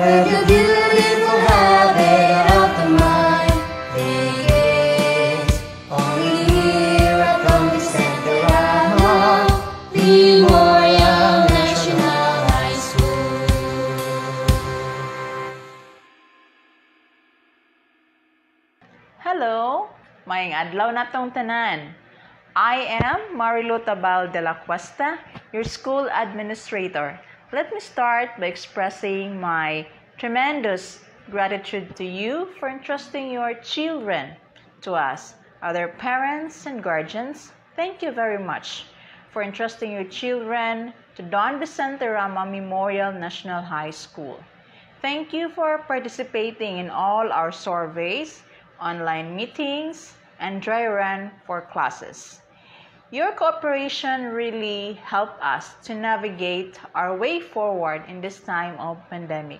Where the beautiful habit of the mind is only here at Congress Center Rama Memorial National High School. Hello, maayong adlaw natong tanan. I am Marilu Tabal de la Cuesta, your school administrator. Let me start by expressing my tremendous gratitude to you for entrusting your children to us. Other parents and guardians, thank you very much for entrusting your children to Don Vicente Rama Memorial National High School. Thank you for participating in all our surveys, online meetings, and dry run for classes. Your cooperation really helped us to navigate our way forward in this time of pandemic.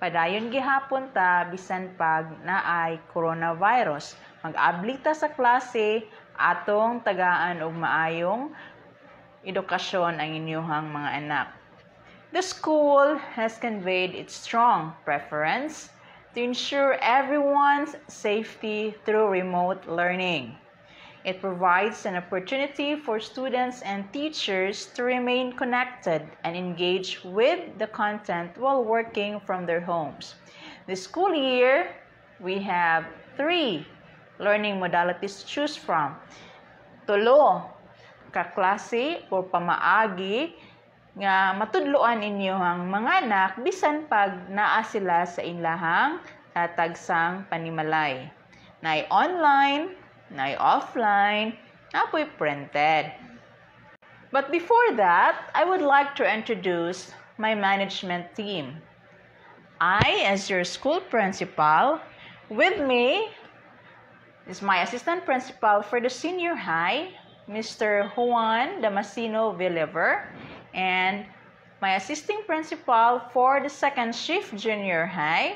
Padayon gihapon ta bisan pag naay coronavirus. Mag-abli ta sa klase atong tagaan og maayong edukasyon ang inyong mga anak. The school has conveyed its strong preference to ensure everyone's safety through remote learning. It provides an opportunity for students and teachers to remain connected and engage with the content while working from their homes. This school year, we have 3 learning modalities to choose from. Tulo ka klase o pamaagi nga matudloan inyong mga anak bisan pag naa sila sa ilahang tagsang panimalay. Nay online, nay offline, napoy printed. But before that, I would like to introduce my management team. I, as your school principal, with me is my assistant principal for the senior high, Mr. Juan Damasino Villiver, and my assisting principal for the second shift junior high,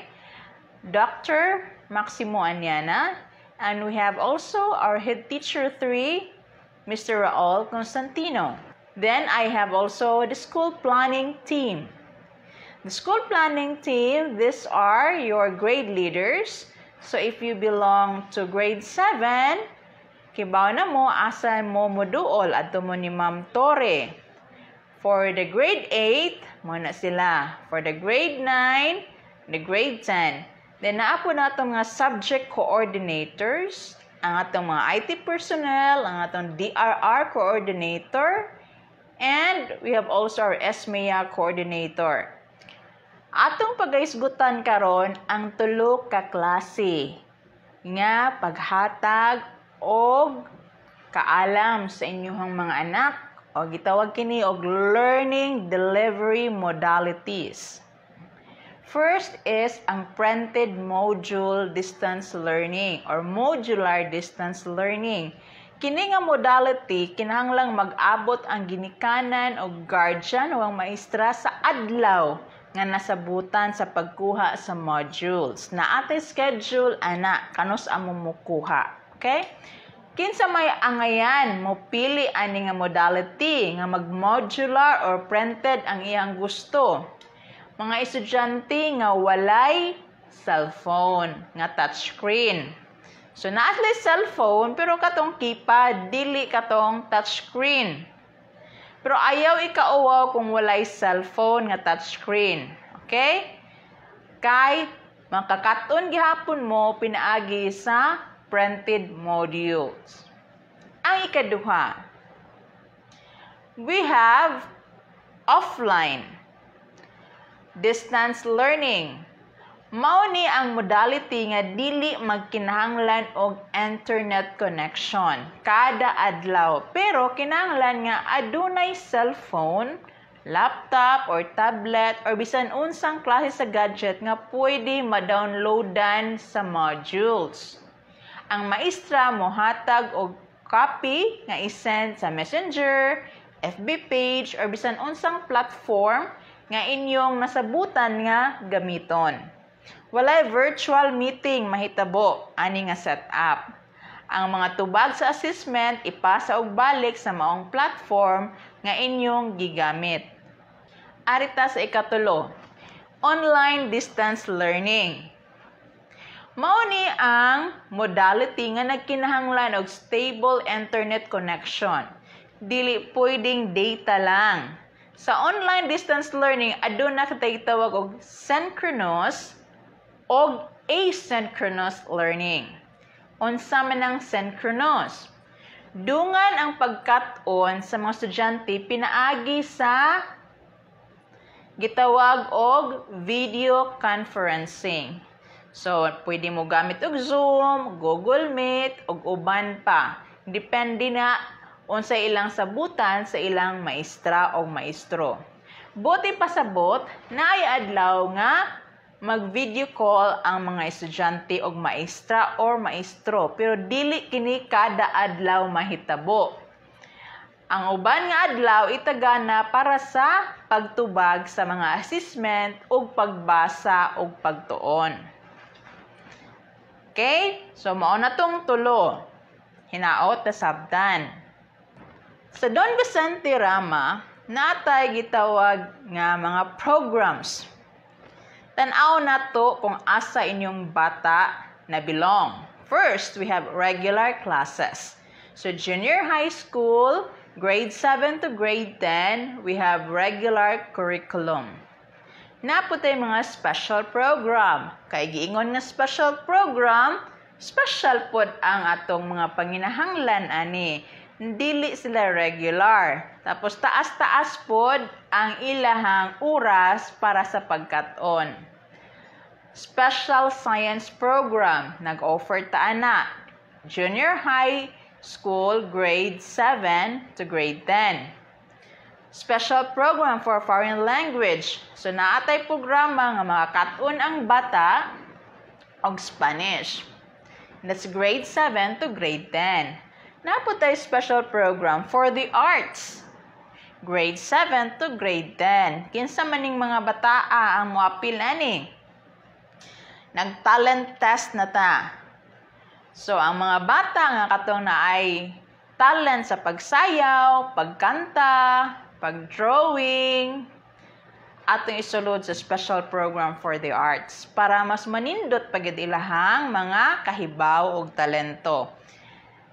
Dr. Maximo Anyana, and we have also our head teacher 3, Mr. Raul Constantino. Then I have also the school planning team. The school planning team, these are your grade leaders. So if you belong to grade 7, kibaw na mo asa mo moduol adto mo ni Ma'am Torre. For the grade 8, mo na sila. For the grade 9, the grade 10. Then naapo na itong mga subject coordinators, ang atong mga IT personnel, ang atong DRR coordinator, and we have also our SMEA coordinator. Atong pagaisgutan karon ang tulo ka klase nga paghatag og kaalam sa inyong mga anak o gitawag kini og learning delivery modalities. First is ang printed module distance learning or modular distance learning. Kini nga modality kinahanglang mag-abot ang ginikanan o guardian o ang maestra sa adlaw nga nasabutan sa pagkuha sa modules. Na atay schedule ana kanus amo mukuha. Okay? Kinsa may angayan mo pili ani nga modality nga mag-modular or printed ang iyang gusto. Mga estudyante nga walay cellphone, nga touchscreen. So, naaslay cellphone, pero katong keypad, dili katong touchscreen. Pero ayaw ikauwaw kung walay cellphone nga touchscreen. Okay? Kay, makakaton gihapon mo pinaagi sa printed modules. Ang ikaduha, we have offline distance learning. Mao ni ang modality nga dili magkinahanglan og internet connection kada adlaw, pero kinahanglan nga adunay cellphone, laptop or tablet or bisan unsang klase sa gadget nga pwede ma-downloadan sa modules. Ang maestra mohatag og copy nga i-send sa Messenger, FB page or bisan unsang platform nga inyong nasabutan nga gamiton. Walay virtual meeting mahitabo ani nga setup. Ang mga tubag sa assessment ipasa og balik sa maong platform nga inyong gigamit. Arita sa ikatulo. online distance learning. Mao ni ang modality nga nagkinahanglan og stable internet connection. Dili pwedeng data lang. Sa online distance learning, aduna katay tawag og synchronous og asynchronous learning. Unsa man ang synchronous? Dungan ang pagkat-on sa mga estudyante pinaagi sa gitawag og video conferencing. So, pwede mo gamit og Zoom, Google Meet, og uban pa. Depende na unsa ilang sabutan sa ilang maestra o maestro. Buti pasabot, naay adlaw nga mag-video call ang mga estudyante og maestra or maestro, pero dili kini kada adlaw mahitabo. Ang uban nga adlaw itagana para sa pagtubag sa mga assessment ug pagbasa ug pagtuon. Okay? So, mao na tong tulo. Hinaot na sabdan. Sa Don Vicente Rama, natay gitawag nga mga programs. Tan-aw na to kung asa inyong bata na belong. First, we have regular classes. So, junior high school, grade 7 to grade 10, we have regular curriculum. Naputay mga special program. Kay giingon nga special program, special pod ang atong mga panginahanglan ani. Dili sila regular. Tapos taas-taas pod ang ilahang oras para sa pagkat-on. Special science program, nag-offer ta ana. Junior high school, grade 7 to grade 10. Special program for foreign language. So, naatay programa nga makakatun ang bata og Spanish. That's grade 7 to grade 10. Naputay special program for the arts. Grade 7 to grade 10. Kinsa maning mga bataa ang moapil ani? Nag-talent test na ta. So, ang mga bata nga katong na ay talent sa pagsayaw, pagkanta, pag-drawing, atong isulod sa special program for the arts para mas manindot pagid ilahang mga kahibaw ug talento.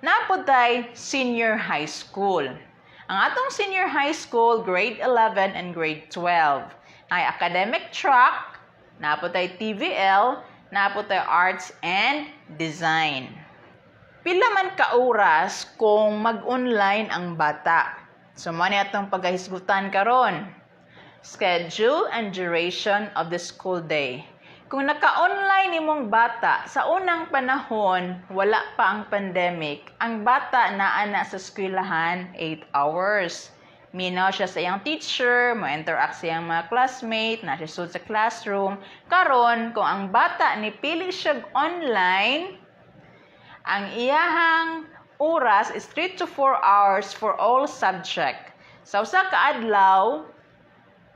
Naputay senior high school. Ang atong senior high school, grade 11 and grade 12, ay academic track, naputay TVL, naputay arts and design. Pila man ka oras kung mag-online ang bata? So, mani atong pagkahisgutan karon. Schedule and duration of the school day. Kung naka-online imong bata, sa unang panahon, wala pa ang pandemic, ang bata naana sa eskwelahan 8 hours. Minaw siya sa iyang teacher, mo-interact sa iyang mga classmate, na siya sa classroom. Karon, kung ang bata nipili siya online, ang iyahang oras is 3 to 4 hours for all subject. Sa usa ka adlaw,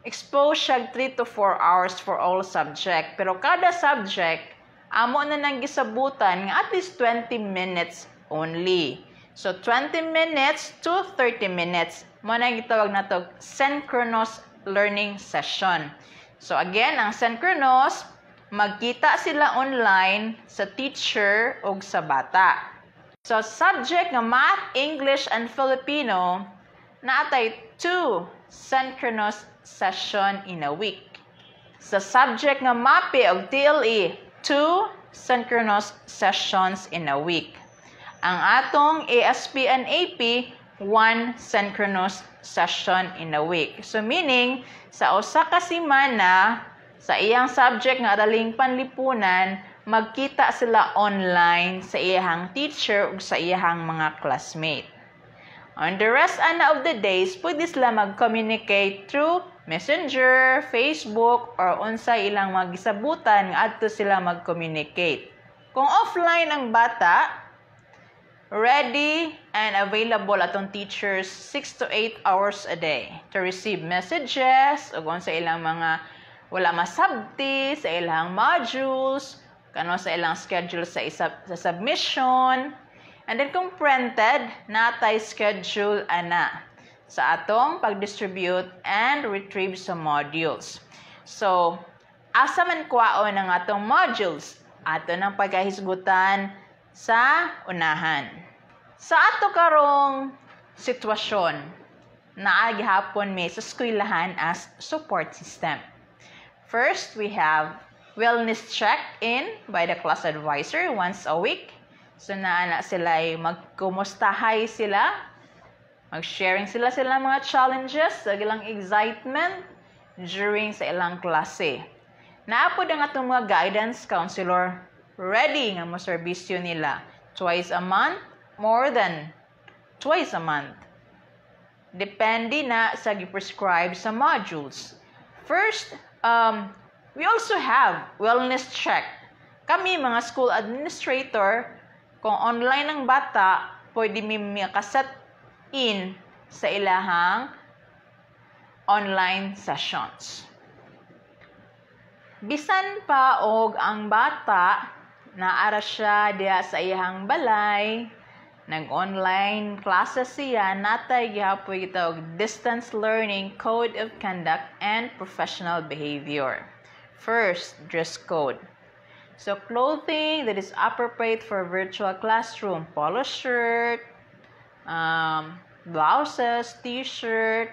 expose siya 3 to 4 hours for all subject. Pero kada subject, amo na nang gisabutan nga at least 20 minutes only. So 20 minutes to 30 minutes. Mo na gitawag nato synchronous learning session. So again, ang synchronous, magkita sila online sa teacher o sa bata. So, subject nga Math, English, and Filipino, naatay 2 synchronous session in a week. Sa subject nga MAPE o TLE, 2 synchronous sessions in a week. Ang atong ASP and AP, 1 synchronous session in a week. So, meaning, sa usa ka semana, sa iyang subject nga adaling panlipunan, magkita sila online sa iyang teacher o sa iyang mga classmate. On the rest of the days, pwede sila mag-communicate through Messenger, Facebook, or unsa ilang magisabutan nga adto sila mag-communicate. Kung offline ang bata, ready and available atong teachers 6 to 8 hours a day to receive messages o unsa ilang mga wala masabti sa ilang modules, kano sa ilang schedule sa submission. And then kung printed, natay schedule ana sa atong pag-distribute and retrieve sa modules. So, asa man kwaon ang atong modules ato ng pagkahisgutan sa unahan. Sa ato karong sitwasyon, naagihapon may sa eskwelahan as support system. First, we have wellness check-in by the class advisor once a week. So, naana sila ay magkumustahay sila, mag-sharing sila mga challenges, sa ilang excitement during sa ilang klase. Naapod ang atong mga guidance counselor ready nga mo serbisyo nila twice a month, more than twice a month. Depende na sa gi-prescribe sa modules. First, we also have wellness check. Kami mga school administrator, kung online ang bata, pwede mi makaset in sa ilahang online sessions. Bisan pa og ang bata naara siya diha sa iyang balay, nag-online classes siya, natay gihapoy kita og distance learning, code of conduct, and professional behavior. First, dress code. So, clothing that is appropriate for virtual classroom, polo shirt, blouses, t-shirt.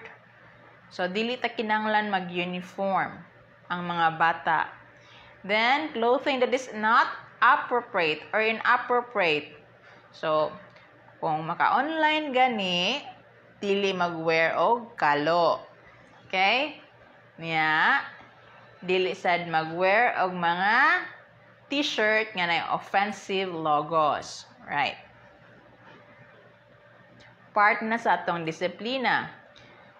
So, dili ta kinahanglan mag-uniform ang mga bata. Then, clothing that is not appropriate or inappropriate. So, kung maka-online gani, dili mag-wear og kalo. Okay? Nya, dili sad mag-wear og mga t-shirt nga na offensive logos. Right. Part na sa atong disiplina.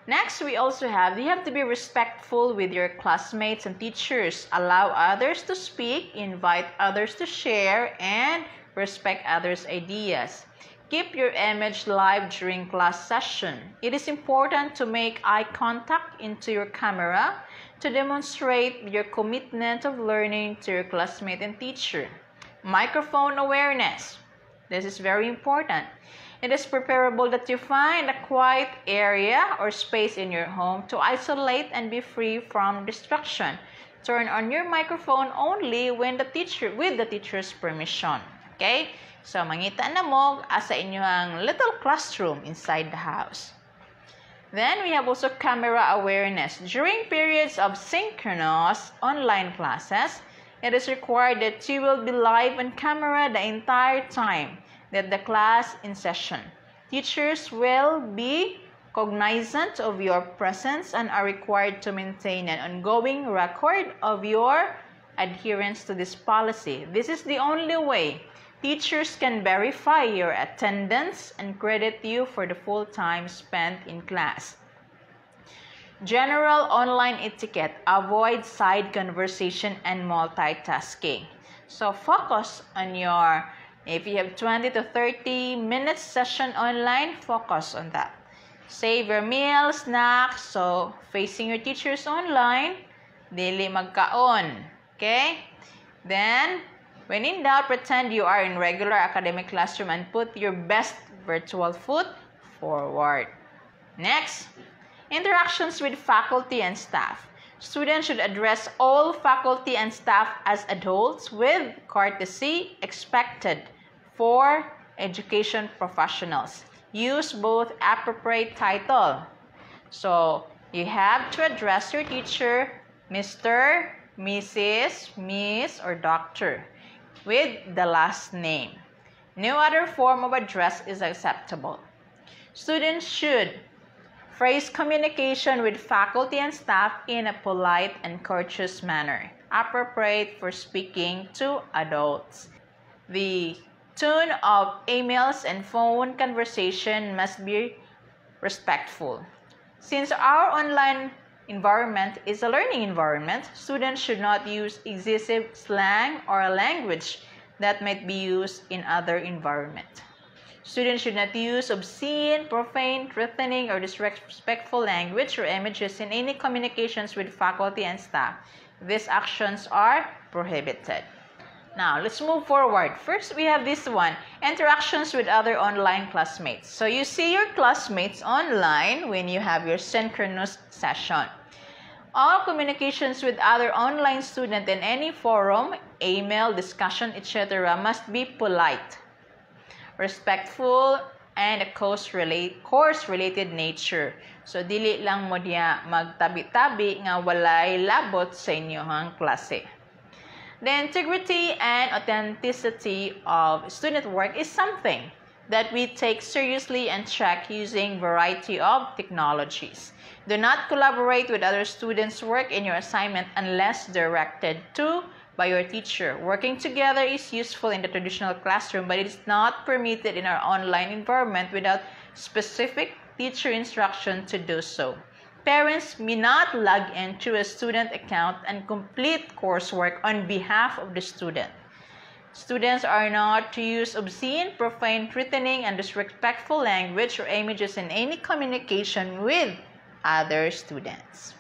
Next, we also have, you have to be respectful with your classmates and teachers. Allow others to speak, invite others to share, and respect others' ideas. Keep your image live during class session. It is important to make eye contact into your camera to demonstrate your commitment of learning to your classmate and teacher. Microphone awareness. This is very important. It is preferable that you find a quiet area or space in your home to isolate and be free from distraction. Turn on your microphone only when with the teacher's permission. Okay? So, mangita na mo asa inyong little classroom inside the house. Then, we have also camera awareness. During periods of synchronous online classes, it is required that you will be live on camera the entire time that the class in session. Teachers will be cognizant of your presence and are required to maintain an ongoing record of your adherence to this policy. This is the only way teachers can verify your attendance and credit you for the full time spent in class. General online etiquette. Avoid side conversation and multitasking. So focus on your, if you have 20 to 30 minutes session online, focus on that. Save your meal, snacks, so facing your teachers online, dili magkaon. Okay? Then, when in doubt, pretend you are in regular academic classroom and put your best virtual foot forward. Next, interactions with faculty and staff. Students should address all faculty and staff as adults with courtesy expected for education professionals. Use both appropriate title. So, you have to address your teacher, Mr., Mrs., Miss, or Doctor, with the last name. No other form of address is acceptable. Students should phrase communication with faculty and staff in a polite and courteous manner, appropriate for speaking to adults. The tone of emails and phone conversation must be respectful. Since our online environment is a learning environment, students should not use excessive slang or language that might be used in other environments. Students should not use obscene, profane, threatening, or disrespectful language or images in any communications with faculty and staff. These actions are prohibited. Now, let's move forward. First, we have this one, interactions with other online classmates. So, you see your classmates online when you have your synchronous session. All communications with other online students in any forum, email, discussion, etc. must be polite, respectful, and a course-related nature. So, dili lang mo diya magtabi-tabi nga walay labot sa inyong klase. The integrity and authenticity of student work is something that we take seriously and track using variety of technologies. Do not collaborate with other students' work in your assignment unless directed to by your teacher. Working together is useful in the traditional classroom, but it is not permitted in our online environment without specific teacher instruction to do so. Parents may not log into a student account and complete coursework on behalf of the student. Students are not to use obscene, profane, threatening, and disrespectful language or images in any communication with other students.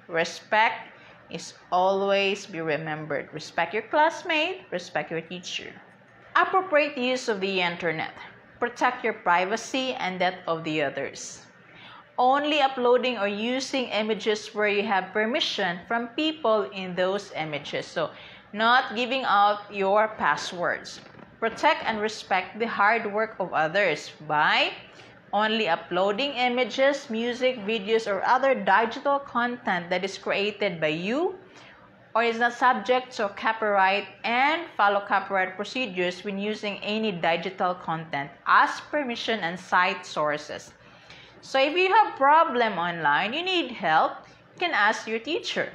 Respect is always be remembered. Respect your classmate, respect your teacher. Appropriate use of the internet. Protect your privacy and that of the others. Only uploading or using images where you have permission from people in those images. So, not giving out your passwords. Protect and respect the hard work of others by only uploading images, music, videos, or other digital content that is created by you or is not subject to copyright, and follow copyright procedures when using any digital content. Ask permission and cite sources. So if you have problem online, you need help, you can ask your teacher.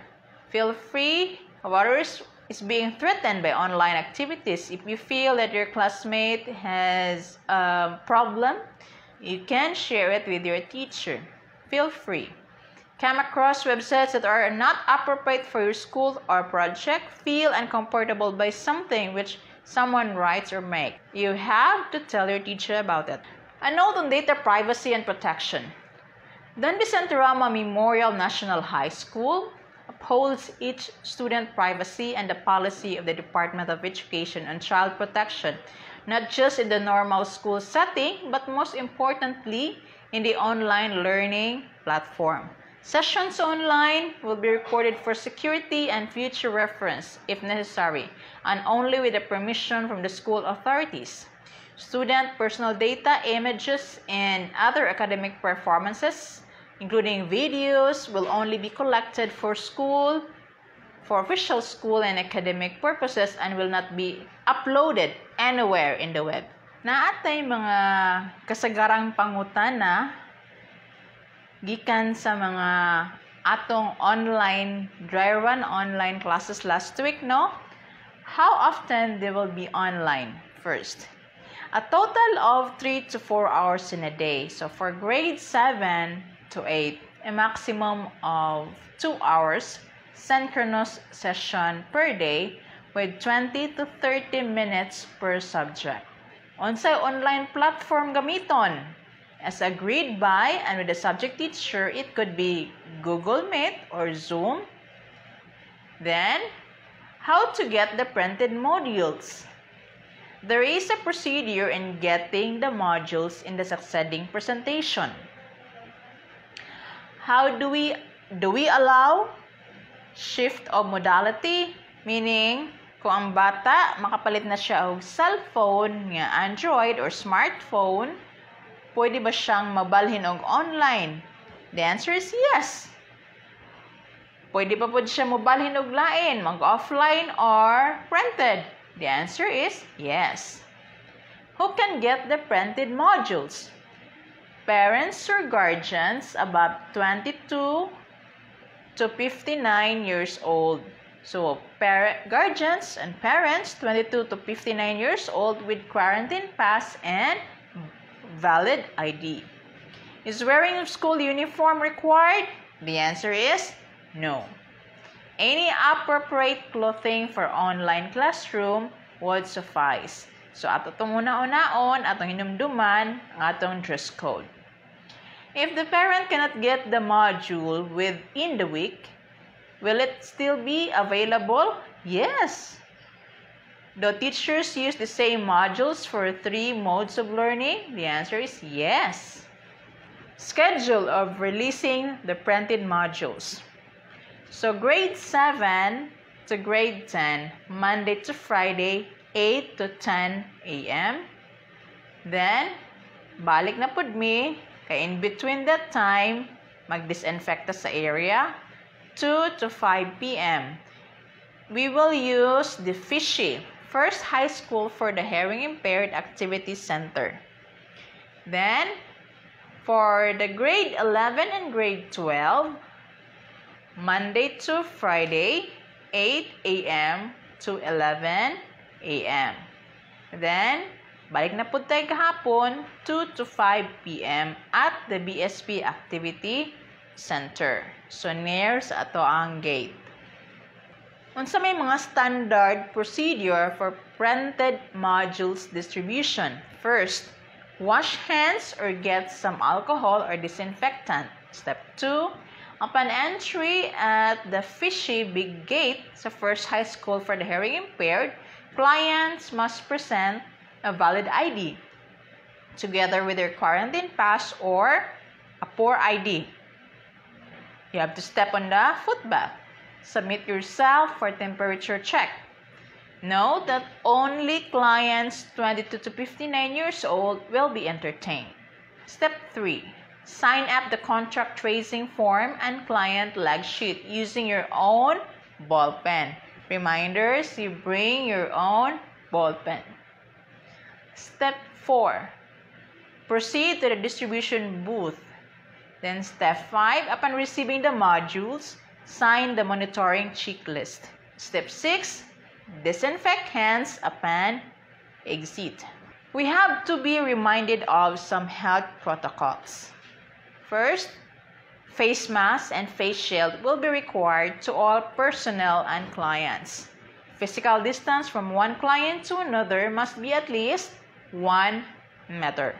Feel free, whoever is being threatened by online activities. If you feel that your classmate has a problem, you can share it with your teacher. Feel free. Come across websites that are not appropriate for your school or project. Feel uncomfortable by something which someone writes or makes. You have to tell your teacher about it. A note on data privacy and protection. Don Vicente Rama Memorial National High School upholds each student privacy and the policy of the Department of Education on child protection, not just in the normal school setting, but most importantly, in the online learning platform. Sessions online will be recorded for security and future reference, if necessary, and only with the permission from the school authorities. Student personal data, images, and other academic performances, including videos, will only be collected for official school and academic purposes and will not be uploaded anywhere in the web. Naatay mga kasagarang pangutana gikan sa mga atong online dry run online classes last week, no? How often they will be online? First, a total of 3 to 4 hours in a day. So for grade 7 to 8, a maximum of 2 hours synchronous session per day with 20 to 30 minutes per subject. Unsay online platform gamiton? As agreed by and with the subject teacher, it could be Google Meet or Zoom. Then, how to get the printed modules? There is a procedure in getting the modules in the succeeding presentation. How do we allow shift of modality? Meaning, kung ang bata makapalit na siya og cellphone nga Android or smartphone, pwede ba siyang mabalhin og online? The answer is yes. Pwede pa po siya mabalhin og lain, mag-offline or printed? The answer is yes. Who can get the printed modules? Parents or guardians above 22 to 59 years old. So, guardians and parents 22 to 59 years old with quarantine pass and valid ID. Is wearing of school uniform required? The answer is no. Any appropriate clothing for online classroom would suffice. So, ato itong una-unaon, atong hinumduman, atong dress code. If the parent cannot get the module within the week, will it still be available? Yes. Do teachers use the same modules for 3 modes of learning? The answer is yes. Schedule of releasing the printed modules. So grade 7 to grade 10, Monday to Friday, 8 to 10 a.m. Then, balik na pud mi, kay in between that time, mag-disinfect sa area, 2 to 5 p.m. We will use the FISHI, First High School for the Hearing Impaired Activity Center. Then, for the grade 11 and grade 12, Monday to Friday, 8 a.m. to 11 a.m. Then, balik na po tayo kahapon, 2 to 5 p.m. at the BSP Activity Center. So, near sa ato ang gate. Unsa may mga standard procedure for printed modules distribution. First, wash hands or get some alcohol or disinfectant. Step 2, upon entry at the FISHI Big Gate sa First High School for the Hearing Impaired, clients must present a valid ID together with their quarantine pass or a POR ID. You have to step on the foot bath. Submit yourself for temperature check. Note that only clients 22 to 59 years old will be entertained. Step 3. Sign up the contract tracing form and client lag sheet using your own ball pen. Reminders, you bring your own ball pen. Step 4. Proceed to the distribution booth. Then step 5, upon receiving the modules, sign the monitoring checklist. Step 6, disinfect hands upon exit. We have to be reminded of some health protocols. First, face mask and face shield will be required to all personnel and clients. Physical distance from one client to another must be at least 1 meter.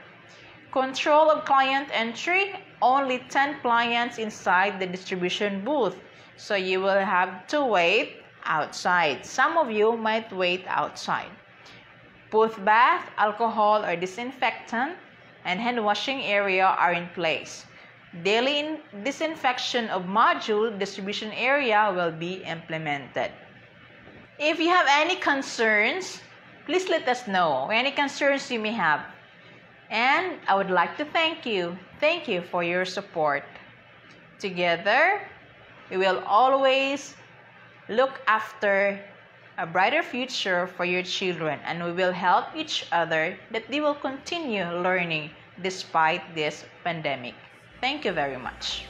Control of client entry, only 10 clients inside the distribution booth. So you will have to wait outside. Some of you might wait outside. Booth bath, alcohol or disinfectant, and hand washing area are in place. Daily disinfection of module distribution area will be implemented. If you have any concerns, please let us know any concerns you may have. And I would like to thank you. Thank you for your support. Together, we will always look after a brighter future for your children, and we will help each other that they will continue learning despite this pandemic. Thank you very much.